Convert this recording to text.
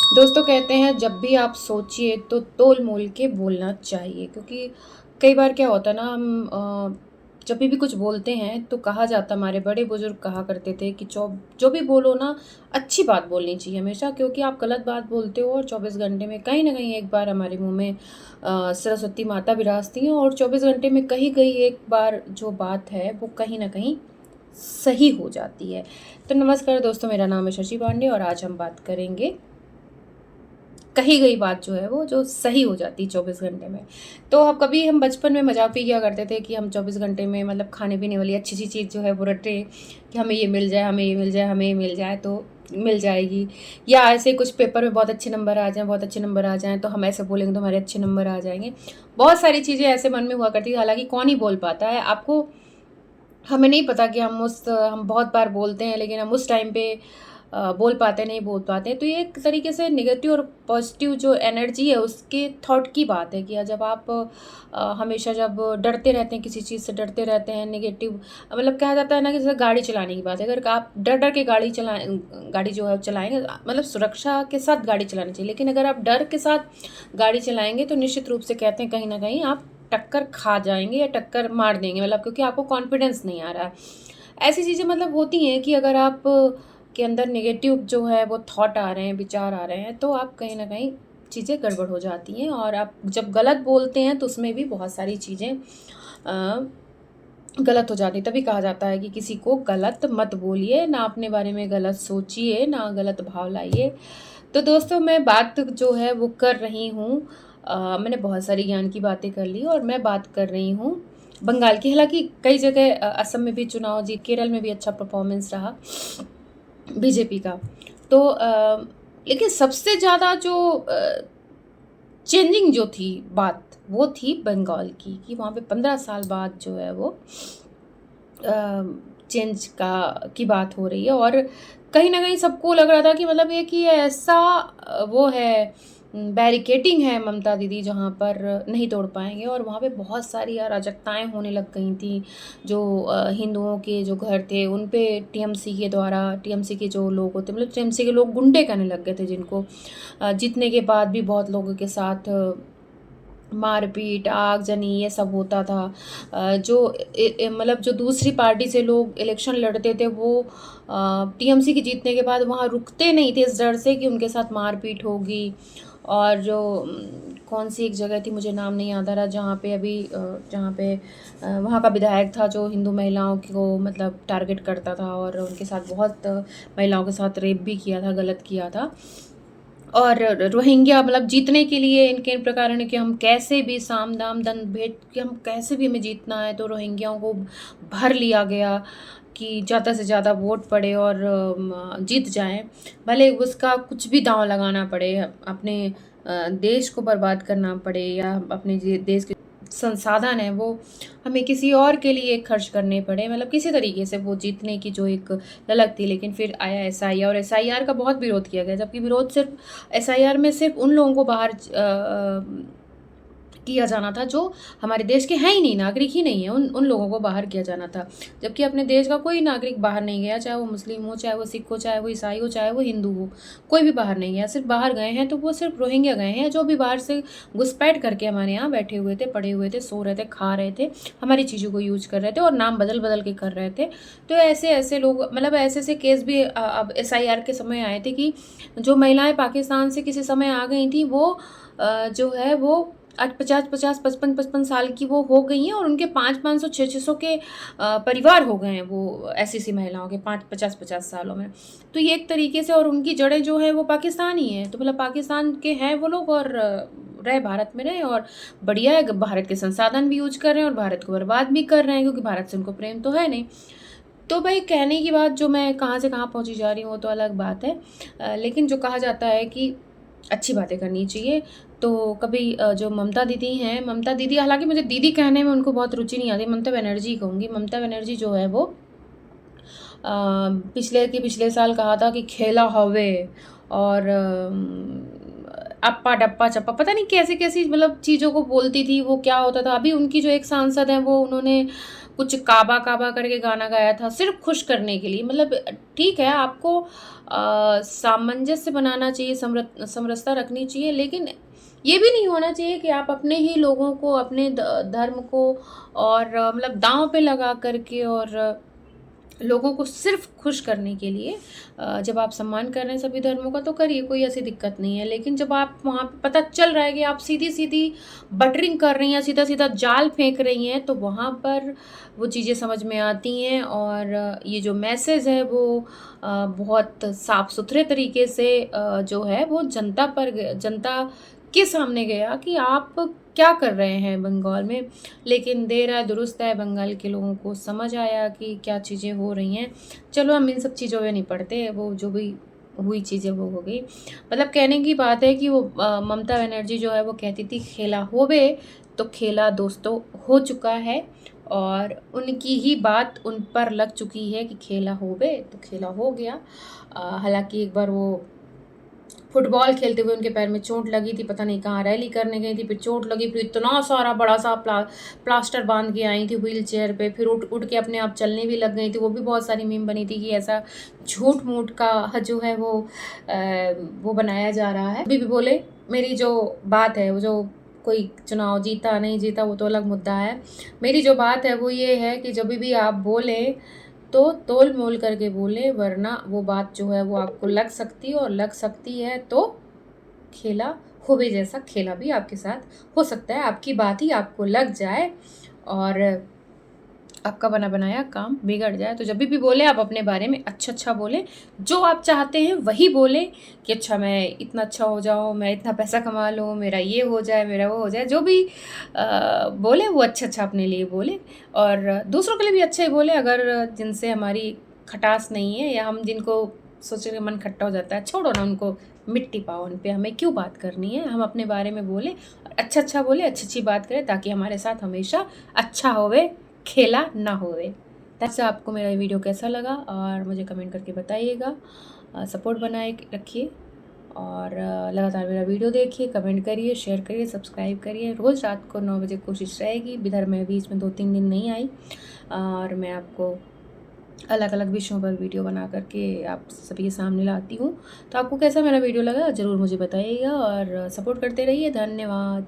दोस्तों कहते हैं जब भी आप सोचिए तो तोल मोल के बोलना चाहिए, क्योंकि कई बार क्या होता है ना, हम जब भी कुछ बोलते हैं तो कहा जाता, हमारे बड़े बुजुर्ग कहा करते थे कि जो जो भी बोलो ना, अच्छी बात बोलनी चाहिए हमेशा, क्योंकि आप गलत बात बोलते हो और 24 घंटे में कहीं ना कहीं एक बार हमारे मुंह में सरस्वती माता विराजती हैं, और 24 घंटे में कहीं कहीं एक बार जो बात है वो कहीं ना कहीं सही हो जाती है। तो नमस्कार दोस्तों, मेरा नाम है शशि पांडे और आज हम बात करेंगे कही गई बात जो है वो जो सही हो जाती है 24 घंटे में। तो अब कभी हम बचपन में मजाक भी किया करते थे कि हम 24 घंटे में मतलब खाने पीने वाली अच्छी सी चीज़ जो है वो रटे कि हमें ये मिल जाए, हमें ये मिल जाए, हमें ये मिल जाए तो मिल जाएगी। या ऐसे कुछ पेपर में बहुत अच्छे नंबर आ जाएं, बहुत अच्छे नंबर आ जाएं तो हम ऐसे बोलेंगे तो हमारे अच्छे नंबर आ जाएंगे। बहुत सारी चीज़ें ऐसे मन में हुआ करती थी, हालांकि कौन ही बोल पाता है आपको। हमें नहीं पता कि हम बहुत बार बोलते हैं, लेकिन हम उस टाइम पे बोल पाते नहीं बोल पाते। तो ये एक तरीके से नेगेटिव और पॉजिटिव जो एनर्जी है उसके थॉट की बात है कि जब आप हमेशा जब डरते रहते हैं, किसी चीज़ से डरते रहते हैं, नेगेटिव मतलब कहा जाता है ना कि जैसे गाड़ी चलाने की बात है, अगर आप डर डर के गाड़ी जो है चलाएंगे, मतलब सुरक्षा के साथ गाड़ी चलानी चाहिए, लेकिन अगर आप डर के साथ गाड़ी चलाएंगे तो निश्चित रूप से कहते हैं कहीं ना कहीं आप टक्कर खा जाएंगे या टक्कर मार देंगे, मतलब क्योंकि आपको कॉन्फिडेंस नहीं आ रहा है। ऐसी चीज़ें मतलब होती हैं कि अगर आप के अंदर नेगेटिव जो है वो थॉट आ रहे हैं, विचार आ रहे हैं, तो आप कहीं ना कहीं चीज़ें गड़बड़ हो जाती हैं। और आप जब गलत बोलते हैं तो उसमें भी बहुत सारी चीज़ें गलत हो जाती। तभी कहा जाता है कि किसी को गलत मत बोलिए, ना अपने बारे में गलत सोचिए, ना गलत भाव लाइए। तो दोस्तों, मैं बात जो है वो कर रही हूँ, मैंने बहुत सारी ज्ञान की बातें कर ली और मैं बात कर रही हूँ बंगाल की। हालांकि कई जगह असम में भी चुनाव जीत, केरल में भी अच्छा परफॉर्मेंस रहा बीजेपी का। तो लेकिन सबसे ज़्यादा जो चेंजिंग जो थी बात, वो थी बंगाल की, वहाँ पे 15 साल बाद जो है वो चेंज की बात हो रही है। और कहीं ना कहीं सबको लग रहा था कि मतलब ये कि ऐसा वो है, बैरिकेटिंग है ममता दीदी जहाँ पर नहीं तोड़ पाएंगे, और वहाँ पे बहुत सारी अराजकताएं होने लग गई थी। जो हिंदुओं के जो घर थे उन पे टीएमसी के द्वारा, टीएमसी के जो लोग होते मतलब टीएमसी के लोग गुंडे करने लग गए थे, जिनको जीतने के बाद भी बहुत लोगों के साथ मारपीट, आगजनी ये सब होता था। जो मतलब जो दूसरी पार्टी से लोग इलेक्शन लड़ते थे वो टीएमसी के जीतने के बाद वहाँ रुकते नहीं थे इस डर से कि उनके साथ मारपीट होगी। और जो कौन सी एक जगह थी, मुझे नाम नहीं याद आ रहा, जहाँ पे अभी जहाँ पे वहाँ का विधायक था जो हिंदू महिलाओं को मतलब टारगेट करता था और उनके साथ बहुत महिलाओं के साथ रेप भी किया था, गलत किया था। और रोहिंग्या मतलब जीतने के लिए इनके इन प्रकार ने कि हम कैसे भी साम दाम दंड भेद कि हम कैसे भी हमें जीतना है, तो रोहिंग्याओं को भर लिया गया कि ज़्यादा से ज़्यादा वोट पड़े और जीत जाएं, भले उसका कुछ भी दांव लगाना पड़े, अपने देश को बर्बाद करना पड़े या अपने देश के संसाधन है वो हमें किसी और के लिए खर्च करने पड़े, मतलब किसी तरीके से वो जीतने की जो एक ललक थी। लेकिन फिर आया एसआईआर, और एसआईआर का बहुत विरोध किया गया, जबकि विरोध सिर्फ एसआईआर में सिर्फ उन लोगों को बाहर किया जाना था जो हमारे देश के हैं ही नहीं, नागरिक ही नहीं है, उन उन लोगों को बाहर किया जाना था। जबकि अपने देश का कोई नागरिक बाहर नहीं गया, चाहे वो मुस्लिम हो, चाहे वो सिख हो, चाहे वो ईसाई हो, चाहे वो हिंदू हो, कोई भी बाहर नहीं गया। सिर्फ बाहर गए हैं तो वो सिर्फ रोहिंग्या गए हैं, जो भी बाहर से घुसपैठ करके हमारे यहाँ बैठे हुए थे, पड़े हुए थे, सो रहे थे, खा रहे थे, हमारी चीज़ों को यूज कर रहे थे और नाम बदल बदल के कर रहे थे। तो ऐसे ऐसे लोग मतलब ऐसे ऐसे केस भी अब एसआईआर के समय आए थे कि जो महिलाएं पाकिस्तान से किसी समय आ गई थी वो जो है वो आज 50-50, 55-55 साल की वो हो गई हैं, और उनके 500-500, 600-600 के परिवार हो गए हैं वो ऐसी महिलाओं के 50-50 सालों में। तो ये एक तरीके से, और उनकी जड़ें जो है वो पाकिस्तान ही है, तो मतलब पाकिस्तान के हैं वो लोग और रहे भारत में रहे, और बढ़िया है, भारत के संसाधन भी यूज कर रहे हैं और भारत को बर्बाद भी कर रहे हैं, क्योंकि भारत से उनको प्रेम तो है नहीं। तो भाई कहने की बात, जो मैं कहाँ से कहाँ पहुँची जा रही हूँ वो तो अलग बात है, लेकिन जो कहा जाता है कि अच्छी बातें करनी चाहिए। तो कभी जो ममता दीदी हैं, ममता दीदी, हालांकि मुझे दीदी कहने में उनको बहुत रुचि नहीं आती, ममता बनर्जी कहूँगी। ममता बनर्जी जो है वो पिछले साल कहा था कि खेला हवे, और अप्पा डप्पा चप्पा, पता नहीं कैसी कैसी मतलब चीज़ों को बोलती थी, वो क्या होता था। अभी उनकी जो एक सांसद हैं वो उन्होंने कुछ काबा काबा करके गाना गाया था सिर्फ खुश करने के लिए। मतलब ठीक है, आपको सामंजस्य बनाना चाहिए, समरसता रखनी चाहिए, लेकिन ये भी नहीं होना चाहिए कि आप अपने ही लोगों को, अपने धर्म को और मतलब दांव पे लगा करके और लोगों को सिर्फ खुश करने के लिए जब आप सम्मान कर रहे हैं सभी धर्मों का तो करिए, कोई ऐसी दिक्कत नहीं है। लेकिन जब आप वहाँ पे पता चल रहा है कि आप सीधी सीधी बटरिंग कर रही हैं, सीधा सीधा जाल फेंक रही हैं, तो वहाँ पर वो चीज़ें समझ में आती हैं। और ये जो मैसेज है वो बहुत साफ सुथरे तरीके से जो है वो जनता के सामने गया कि आप क्या कर रहे हैं बंगाल में। लेकिन देर है दुरुस्त है, बंगाल के लोगों को समझ आया कि क्या चीज़ें हो रही हैं। चलो हम इन सब चीज़ों में नहीं पड़ते, वो जो भी हुई चीज़ें वो हो गई। मतलब कहने की बात है कि वो ममता बनर्जी जो है वो कहती थी खेला होवे, तो खेला दोस्तों हो चुका है और उनकी ही बात उन पर लग चुकी है कि खेला होवे तो खेला हो गया। हालांकि एक बार वो फुटबॉल खेलते हुए उनके पैर में चोट लगी थी, पता नहीं कहाँ रैली करने गई थी, फिर चोट लगी, फिर इतना सारा बड़ा सा प्लास्टर बांध के आई थी व्हील चेयर पे, फिर उठ उठ के अपने आप चलने भी लग गई थी। वो भी बहुत सारी मीम बनी थी कि ऐसा झूठ मूठ का जो है वो बनाया जा रहा है। अभी भी बोले मेरी जो बात है, वो जो कोई चुनाव जीता नहीं जीता वो तो अलग मुद्दा है, मेरी जो बात है वो ये है कि जब भी आप बोले तो तोल मोल करके बोले, वरना वो बात जो है वो आपको लग सकती है, और लग सकती है तो खेला होवे जैसा खेला भी आपके साथ हो सकता है। आपकी बात ही आपको लग जाए और आपका बना बनाया काम बिगड़ जाए। तो जब भी बोले आप अपने बारे में अच्छा बोले, जो आप चाहते हैं वही बोले कि अच्छा मैं इतना अच्छा हो जाऊँ, मैं इतना पैसा कमा लूँ, मेरा ये हो जाए, मेरा वो हो जाए। जो भी बोले वो अच्छा अपने लिए बोले और दूसरों के लिए भी अच्छा ही बोले। अगर जिनसे हमारी खटास नहीं है या हम जिनको सोच के मन खट्टा हो जाता है, छोड़ो ना उनको, मिट्टी पाओ उन पे, हमें क्यों बात करनी है। हम अपने बारे में बोले और अच्छा बोले, अच्छी बात करें, ताकि हमारे साथ हमेशा अच्छा होवे, खेला ना होवे। वैसे आपको मेरा ये वीडियो कैसा लगा और मुझे कमेंट करके बताइएगा। सपोर्ट बनाए रखिए और लगातार मेरा वीडियो देखिए, कमेंट करिए, शेयर करिए, सब्सक्राइब करिए। रोज़ रात को 9 बजे कोशिश रहेगी। इधर मैं बीच में 2-3 दिन नहीं आई और मैं आपको अलग अलग विषयों पर वीडियो बना करके आप सभी के सामने लाती हूँ। तो आपको कैसा मेरा वीडियो लगा ज़रूर मुझे बताइएगा और सपोर्ट करते रहिए। धन्यवाद।